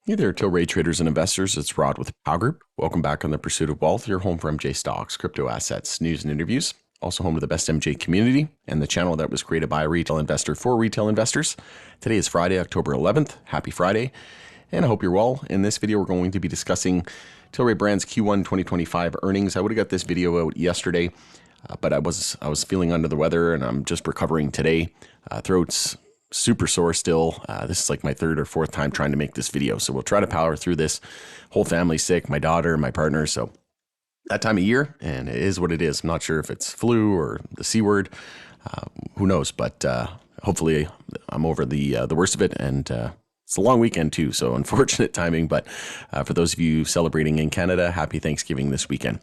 Hey there, Tilray traders and investors. It's Rod with Power Group. Welcome back on the Pursuit of Wealth, your home for MJ stocks, crypto assets, news, and interviews. Also home to the best MJ community and the channel that was created by a retail investor for retail investors. Today is Friday, October 11th. Happy Friday, and I hope you're well. In this video, we're going to be discussing Tilray Brands Q1 2025 earnings. I would have got this video out yesterday, but I was feeling under the weather, and I'm just recovering today. Throat's super sore still. This is like my third or fourth time trying to make this video, so we'll try to power through this. Whole family's sick, my daughter, my partner, so that time of year, and it is what it is. I'm not sure if it's flu or the C word. Who knows? But hopefully I'm over the worst of it, and it's a long weekend too, so unfortunate timing. But for those of you celebrating in Canada, happy Thanksgiving this weekend.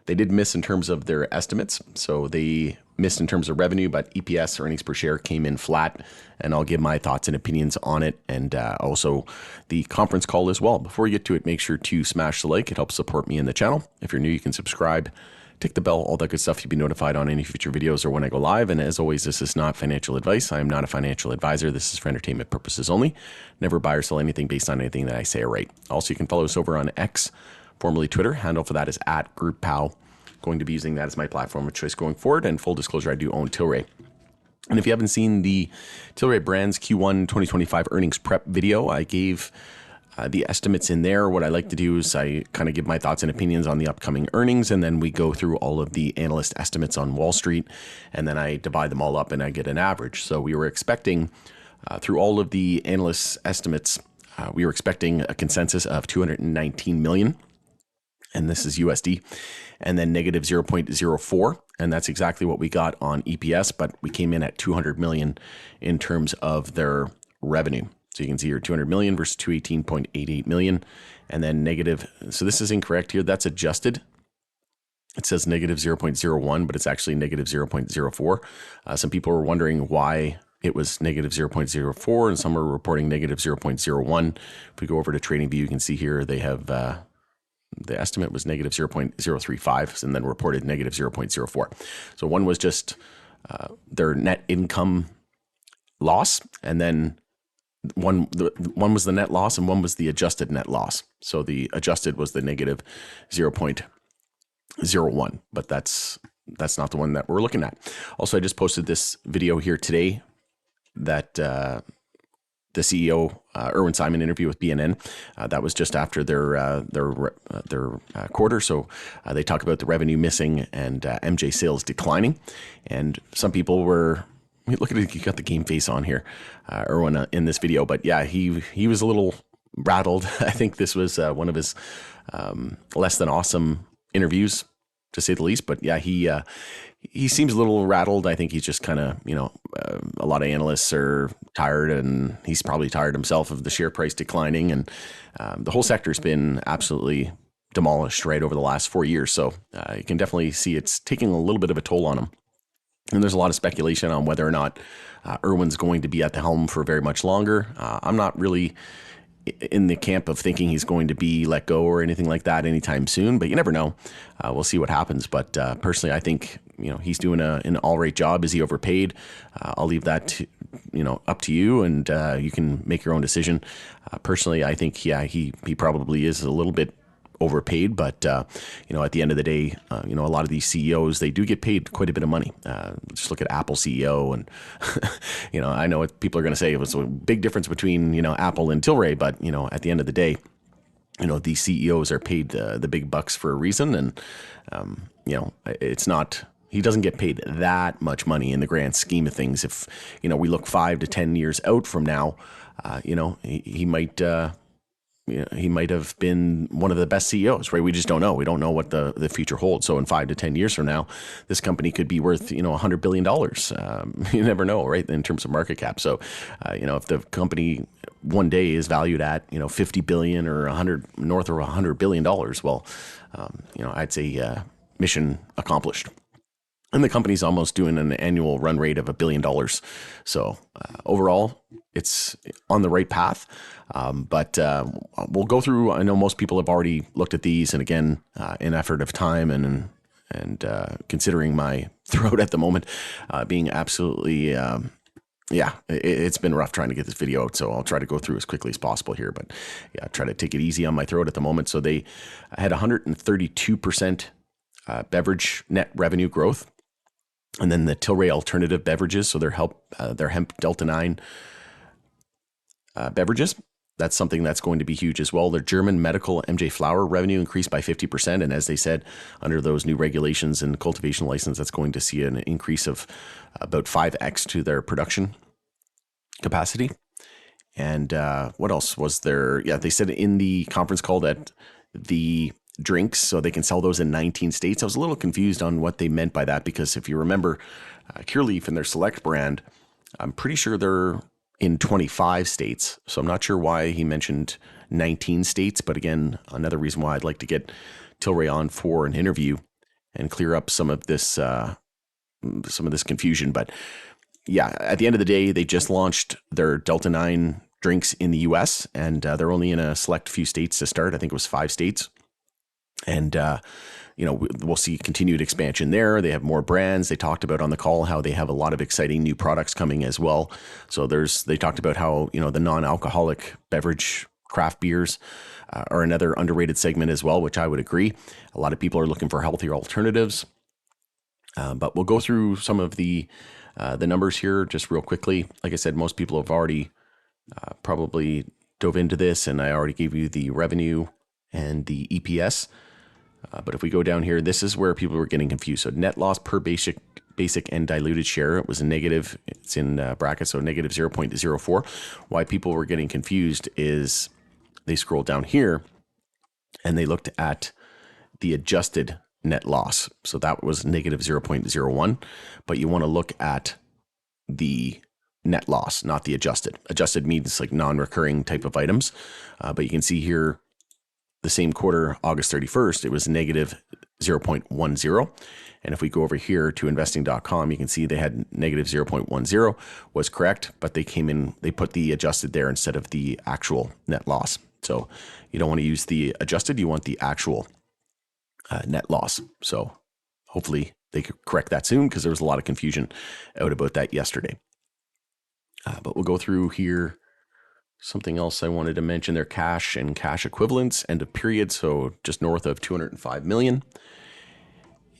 They did miss in terms of their estimates, so they missed in terms of revenue, but EPS, earnings per share, came in flat, and I'll give my thoughts and opinions on it, and also the conference call as well. Before we get to it, make sure to smash the like. It helps support me in the channel. If you're new, you can subscribe, tick the bell, all that good stuff. You'll be notified on any future videos or when I go live. And as always, this is not financial advice. I am not a financial advisor. This is for entertainment purposes only. Never buy or sell anything based on anything that I say or write. Also, you can follow us over on X, formerly Twitter. Handle for that is @GroupPow. Going to be using that as my platform of choice going forward. And full disclosure, I do own Tilray. And if you haven't seen the Tilray Brands Q1 2025 earnings prep video, I gave the estimates in there. What I like to do is I kind of give my thoughts and opinions on the upcoming earnings, and then we go through all of the analyst estimates on Wall Street, and then I divide them all up and I get an average. So we were expecting, through all of the analysts' estimates, we were expecting a consensus of 219 million, and this is USD, and then negative 0.04. And that's exactly what we got on EPS, but we came in at 200 million in terms of their revenue. So you can see here 200 million versus 218.88 million, and then negative. So this is incorrect here. That's adjusted. It says negative 0.01, but it's actually negative 0.04. Some people were wondering why it was negative 0.04, and some are reporting negative 0.01. If we go over to TradingView, you can see here they have the estimate was negative 0.035 and then reported negative 0.04. So one was just their net income loss, and then one was the net loss and one was the adjusted net loss. So the adjusted was the negative 0.01, but that's not the one that we're looking at. Also, I just posted this video here today that the CEO Irwin Simon interview with BNN. That was just after their quarter. So they talk about the revenue missing and MJ sales declining. And some people were, look at it, you got the game face on here, Irwin, in this video. But yeah, he was a little rattled. I think this was one of his less than awesome interviews, to say the least. But yeah, he seems a little rattled. I think he's just kind of, a lot of analysts are tired, and he's probably tired himself of the share price declining. And the whole sector's been absolutely demolished right over the last 4 years. So you can definitely see it's taking a little bit of a toll on him. And there's a lot of speculation on whether or not Irwin's going to be at the helm for very much longer. I'm not really in the camp of thinking he's going to be let go or anything like that anytime soon, but you never know. We'll see what happens. But personally, I think he's doing an all right job. Is he overpaid? I'll leave that to, up to you, and you can make your own decision. Personally, I think he probably is a little bit overpaid, but at the end of the day, a lot of these CEOs, they do get paid quite a bit of money. Just look at Apple CEO, and I know what people are going to say. It was a big difference between Apple and Tilray, but at the end of the day, these CEOs are paid the big bucks for a reason, and it's not. He doesn't get paid that much money in the grand scheme of things. If we look 5 to 10 years out from now, he might. He might have been one of the best CEOs, right? We just don't know. We don't know what the future holds. So in 5 to 10 years from now, this company could be worth, $100 billion. You never know, right? In terms of market cap. So, if the company one day is valued at, 50 billion or north of $100 billion, well, I'd say mission accomplished. And the company's almost doing an annual run rate of $1 billion. So overall, it's on the right path. But we'll go through. I know most people have already looked at these, and again, in effort of time and considering my throat at the moment being absolutely yeah, it's been rough trying to get this video out, so I'll try to go through as quickly as possible here. But yeah, try to take it easy on my throat at the moment. So they had 132% beverage net revenue growth. And then the Tilray alternative beverages, so their hemp Delta 9 beverages, that's something that's going to be huge as well. Their German medical MJ flower revenue increased by 50%. And as they said, under those new regulations and cultivation license, that's going to see an increase of about 5x to their production capacity. And what else was there? Yeah, they said in the conference call that the drinks, so they can sell those in 19 states. I was a little confused on what they meant by that, because if you remember, Cureleaf and their Select brand, I'm pretty sure they're in 25 states. So I'm not sure why he mentioned 19 states. But again, another reason why I'd like to get Tilray on for an interview and clear up some of this confusion. But yeah, at the end of the day, they just launched their Delta 9 drinks in the US, and they're only in a select few states to start. I think it was 5 states. And, we'll see continued expansion there. They have more brands. They talked about on the call how they have a lot of exciting new products coming as well. So they talked about how, the non-alcoholic beverage craft beers are another underrated segment as well, which I would agree. A lot of people are looking for healthier alternatives. But we'll go through some of the numbers here just real quickly. Like I said, most people have already probably dove into this, and I already gave you the revenue and the EPS. But if we go down here, this is where people were getting confused. So net loss per basic and diluted share, it was a negative. It's in brackets, so negative 0.04. Why people were getting confused is they scrolled down here and they looked at the adjusted net loss. So that was negative 0.01. But you want to look at the net loss, not the adjusted. Adjusted means like non-recurring type of items. But you can see here, the same quarter, August 31st, it was negative 0.10. And if we go over here to investing.com, you can see they had negative 0.10 was correct, but they put the adjusted there instead of the actual net loss. So you don't want to use the adjusted, you want the actual net loss. So hopefully they could correct that soon, because there was a lot of confusion out about that yesterday. But we'll go through here. Something else I wanted to mention, their cash and cash equivalents end of period, so just north of 205 million.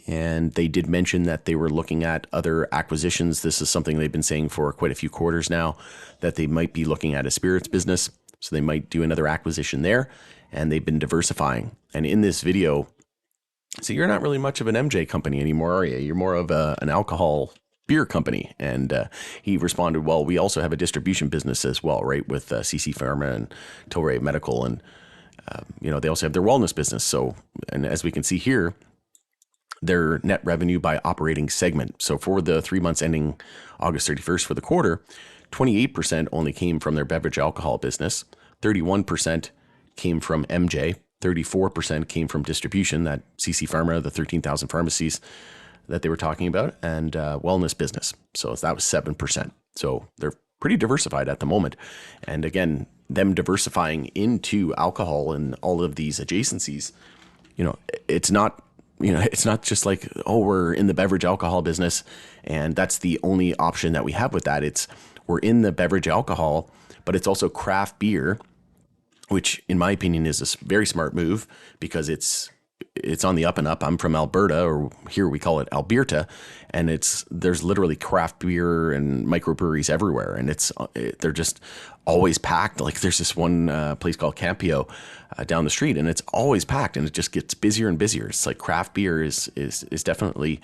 And they did mention that they were looking at other acquisitions. This is something they've been saying for quite a few quarters now, that they might be looking at a spirits business. So they might do another acquisition there, and they've been diversifying. And in this video, so you're not really much of an MJ company anymore, are you? You're more of an alcohol beer company. And he responded, well, we also have a distribution business as well, right? With CC Pharma and Tilray Medical. And, they also have their wellness business. So, and as we can see here, their net revenue by operating segment. So for the 3 months ending August 31st for the quarter, 28% only came from their beverage alcohol business. 31% came from MJ. 34% came from distribution, that CC Pharma, the 13,000 pharmacies that they were talking about, and wellness business. So that was 7%. So they're pretty diversified at the moment. And again, them diversifying into alcohol and all of these adjacencies, it's not just like, oh, we're in the beverage alcohol business and that's the only option that we have with that. We're in the beverage alcohol, but it's also craft beer, which in my opinion is a very smart move, because it's on the up and up. I'm from Alberta, or here we call it Alberta, and there's literally craft beer and microbreweries everywhere, and they're just always packed. Like there's this one place called Campio down the street, and it's always packed, and it just gets busier and busier. It's like craft beer is definitely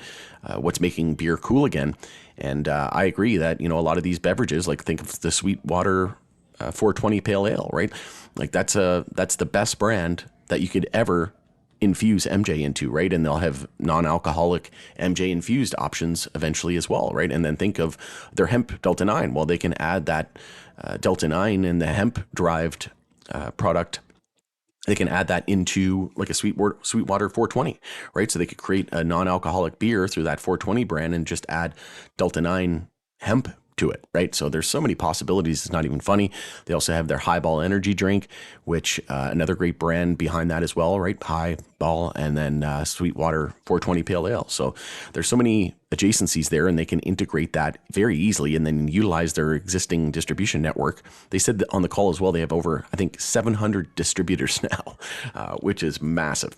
what's making beer cool again. And I agree that a lot of these beverages, like think of the Sweetwater 420 Pale Ale, right? Like that's the best brand that you could ever infuse MJ into, right? And they'll have non-alcoholic MJ infused options eventually as well, right? And then think of their hemp Delta 9. Well, they can add that Delta 9 and the hemp derived product. They can add that into like a Sweetwater 420, right? So they could create a non-alcoholic beer through that 420 brand and just add Delta 9 hemp to it, right? So there's so many possibilities. It's not even funny. They also have their Highball energy drink, which another great brand behind that as well, right? Highball, and then Sweetwater 420 Pale Ale. So there's so many adjacencies there, and they can integrate that very easily and then utilize their existing distribution network. They said that on the call as well, they have over, I think, 700 distributors now, which is massive.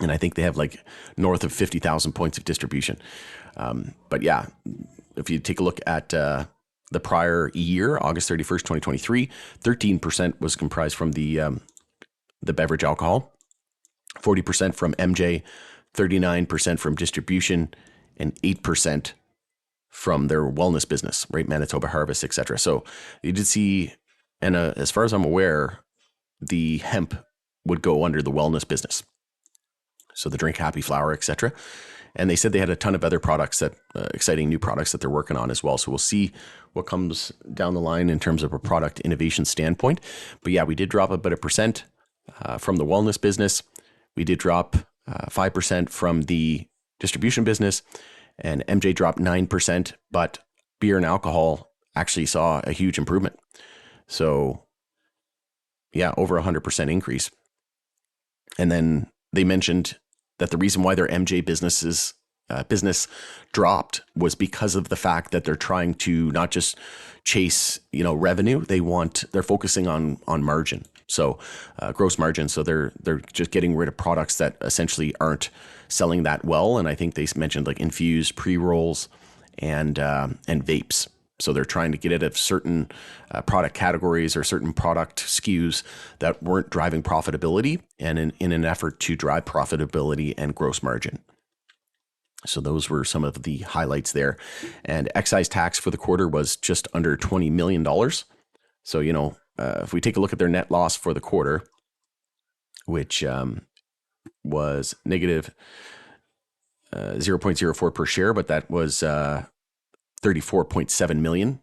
And I think they have like north of 50,000 points of distribution. But yeah, if you take a look at the prior year, August 31st, 2023, 13% was comprised from the beverage alcohol, 40% from MJ, 39% from distribution, and 8% from their wellness business, right? Manitoba Harvest, etc. So you did see, and as far as I'm aware, the hemp would go under the wellness business. So the Drink Happy flower, etc. And they said they had a ton of other products that exciting new products that they're working on as well. So we'll see what comes down the line in terms of a product innovation standpoint. But yeah, we did drop about 1% from the wellness business. We did drop 5% from the distribution business, and MJ dropped 9%, but beer and alcohol actually saw a huge improvement. So yeah, over 100% increase. And then they mentioned that the reason why their MJ business dropped was because of the fact that they're trying to not just chase, revenue. They're focusing on margin. So gross margin. So they're just getting rid of products that essentially aren't selling that well. And I think they mentioned like infused pre-rolls and vapes. So they're trying to get rid of certain product categories or certain product SKUs that weren't driving profitability, and in an effort to drive profitability and gross margin. So those were some of the highlights there. And excise tax for the quarter was just under $20 million. So, if we take a look at their net loss for the quarter, which was negative 0.04 per share, but that was 34.7 million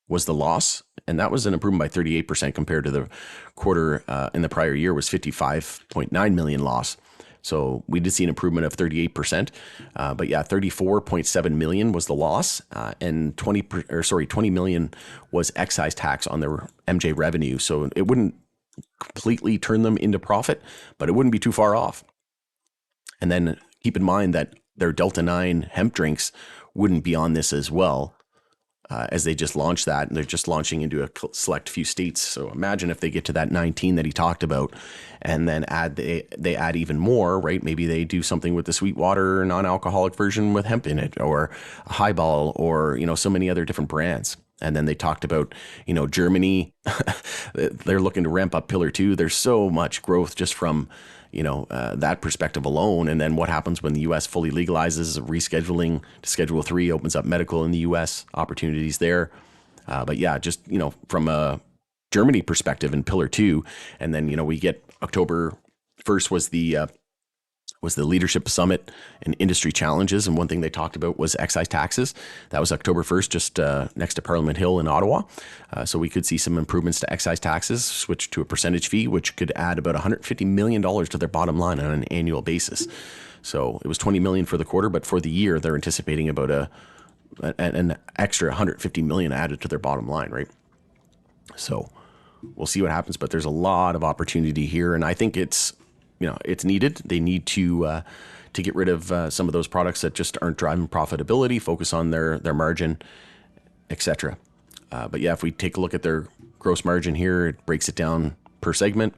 was the loss. And that was an improvement by 38% compared to the quarter in the prior year was 55.9 million loss. So we did see an improvement of 38%. But yeah, 34.7 million was the loss, and 20 million was excise tax on their MJ revenue. So it wouldn't completely turn them into profit, but it wouldn't be too far off. And then keep in mind that their Delta 9 hemp drinks wouldn't be on this as well, as they just launched that, and they're just launching into a select few states. So imagine if they get to that 19 that he talked about, and then they add even more, right? Maybe they do something with the Sweetwater non-alcoholic version with hemp in it, or a Highball, or so many other different brands. And then they talked about Germany. They're looking to ramp up Pillar 2. There's so much growth just from that perspective alone. And then what happens when the U.S. fully legalizes, rescheduling to Schedule 3 opens up medical in the U.S., opportunities there. But yeah, just, from a Germany perspective and Pillar 2, and then, we get October 1st was the leadership summit and industry challenges. And one thing they talked about was excise taxes. That was October 1st, just next to Parliament Hill in Ottawa. So we could see some improvements to excise taxes, switch to a percentage fee, which could add about $150 million to their bottom line on an annual basis. So it was 20 million for the quarter, but for the year, they're anticipating about an extra 150 million added to their bottom line, right? So we'll see what happens, but there's a lot of opportunity here. And I think it's needed. They need to get rid of some of those products that just aren't driving profitability, focus on their margin, etc. But yeah, if we take a look at their gross margin here, it breaks it down per segment.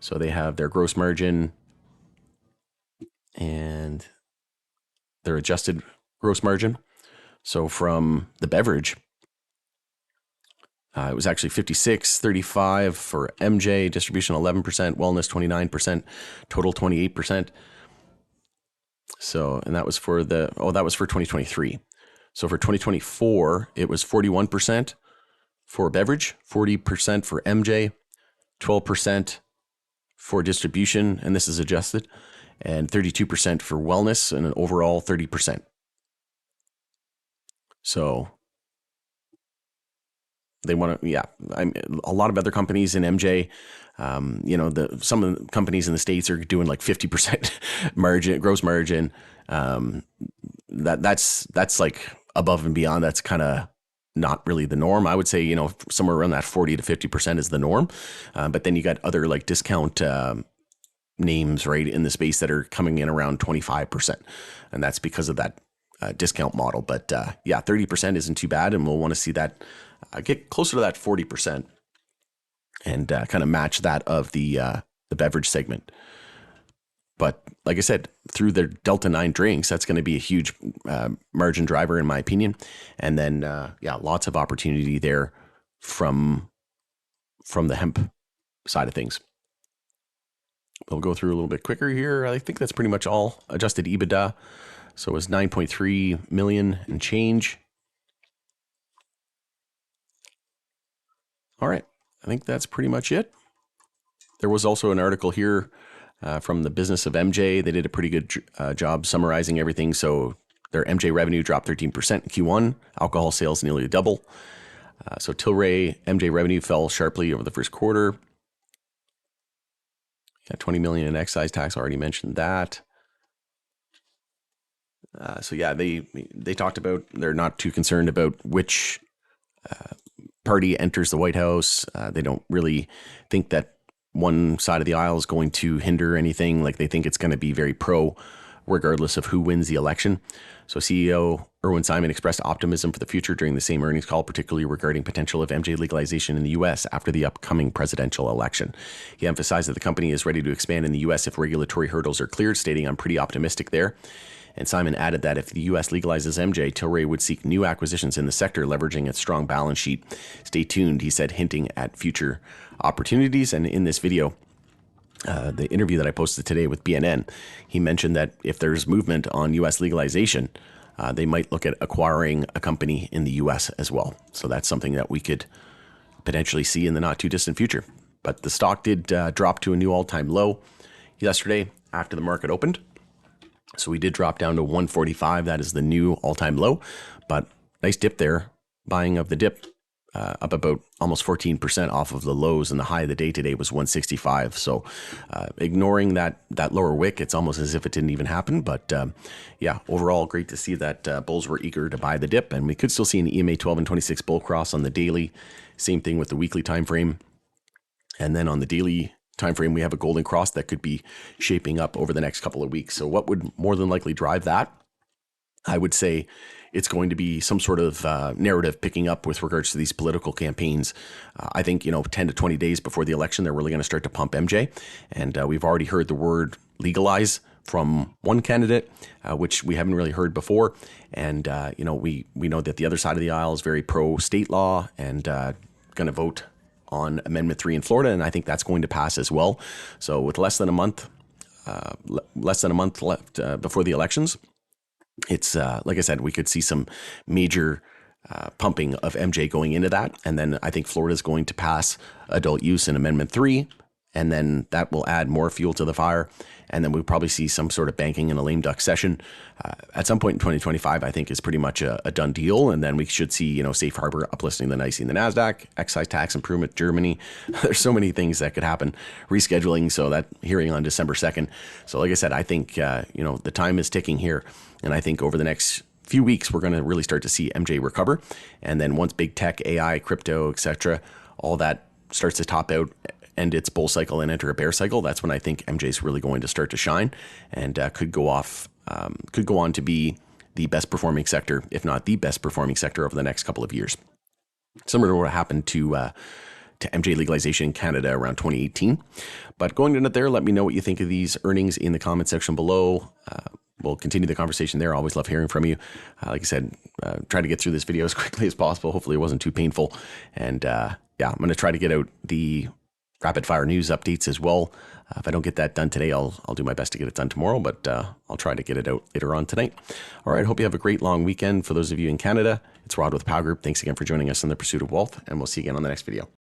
So they have their gross margin and their adjusted gross margin. So from the beverage, it was actually 56.35 for MJ, distribution 11%, wellness 29%, total 28%. So, and that was for 2023. So for 2024, it was 41% for beverage, 40% for MJ, 12% for distribution, and this is adjusted, and 32% for wellness, and an overall 30%. So they want to, a lot of other companies in MJ, some of the companies in the States are doing like 50% margin, gross margin. That's like above and beyond. That's kind of not really the norm. I would say, somewhere around that 40 to 50% is the norm. But then you got other like discount names right in the space that are coming in around 25%. And that's because of that discount model. But 30% isn't too bad. And we'll want to see that get closer to that 40% and kind of match that of the beverage segment. But like I said, through their Delta 9 drinks, that's going to be a huge margin driver, in my opinion. And then, lots of opportunity there from the hemp side of things. We'll go through a little bit quicker here. I think that's pretty much all. Adjusted EBITDA. So it was 9.3 million and change. All right. I think that's pretty much it. There was also an article here from the business of MJ. They did a pretty good job summarizing everything. So their MJ revenue dropped 13% in Q1. Alcohol sales nearly double. So Tilray MJ revenue fell sharply over the first quarter. Yeah, 20 million in excise tax. Already mentioned that. They talked about they're not too concerned about which party enters the White House. They don't really think that one side of the aisle is going to hinder anything. Like they think it's going to be very pro, regardless of who wins the election. So CEO Irwin Simon expressed optimism for the future during the same earnings call, particularly regarding potential of MJ legalization in the U.S. after the upcoming presidential election. He emphasized that the company is ready to expand in the U.S. if regulatory hurdles are cleared, stating, "I'm pretty optimistic there." And Simon added that if the U.S. legalizes MJ, Tilray would seek new acquisitions in the sector, leveraging its strong balance sheet. Stay tuned, he said, hinting at future opportunities. And in this video, the interview that I posted today with BNN, he mentioned that if there's movement on U.S. legalization, they might look at acquiring a company in the U.S. as well. So that's something that we could potentially see in the not too distant future. But the stock did drop to a new all-time low yesterday after the market opened. So we did drop down to 145. That is the new all-time low, but nice dip there. Buying of the dip up about almost 14% off of the lows, and the high of the day today was 165. So ignoring that lower wick, it's almost as if it didn't even happen. But overall, great to see that bulls were eager to buy the dip, and we could still see an EMA 12 and 26 bull cross on the daily. Same thing with the weekly time frame, and then on the daily time frame, we have a golden cross that could be shaping up over the next couple of weeks. So what would more than likely drive that? I would say it's going to be some sort of narrative picking up with regards to these political campaigns. I think, 10 to 20 days before the election, they're really going to start to pump MJ. And we've already heard the word legalize from one candidate, which we haven't really heard before. And, we know that the other side of the aisle is very pro state law and going to vote on Amendment 3 in Florida, and I think that's going to pass as well. So with less than a month left before the elections, it's like I said, we could see some major pumping of MJ going into that, and then I think Florida is going to pass adult use in Amendment 3, and then that will add more fuel to the fire, and then we'll probably see some sort of banking in a lame duck session at some point in 2025. I think is pretty much a done deal, and then we should see safe harbor uplisting the NYSE and the Nasdaq, excise tax improvement Germany. There's so many things that could happen. Rescheduling, so that hearing on December 2nd. So like I said, I think the time is ticking here, and I think over the next few weeks we're going to really start to see MJ recover, and then once big tech, AI, crypto, etc., all that starts to top out, end its bull cycle and enter a bear cycle, that's when I think MJ is really going to start to shine and could go on to be the best performing sector, if not the best performing sector over the next couple of years. Similar to what happened to MJ legalization in Canada around 2018. But going into there, let me know what you think of these earnings in the comment section below. We'll continue the conversation there. I always love hearing from you. Like I said, try to get through this video as quickly as possible. Hopefully it wasn't too painful. And I'm going to try to get out the rapid fire news updates as well. If I don't get that done today, I'll do my best to get it done tomorrow, but I'll try to get it out later on tonight. All right. Hope you have a great long weekend. For those of you in Canada, it's Rod with Power Group. Thanks again for joining us in the pursuit of wealth, and we'll see you again on the next video.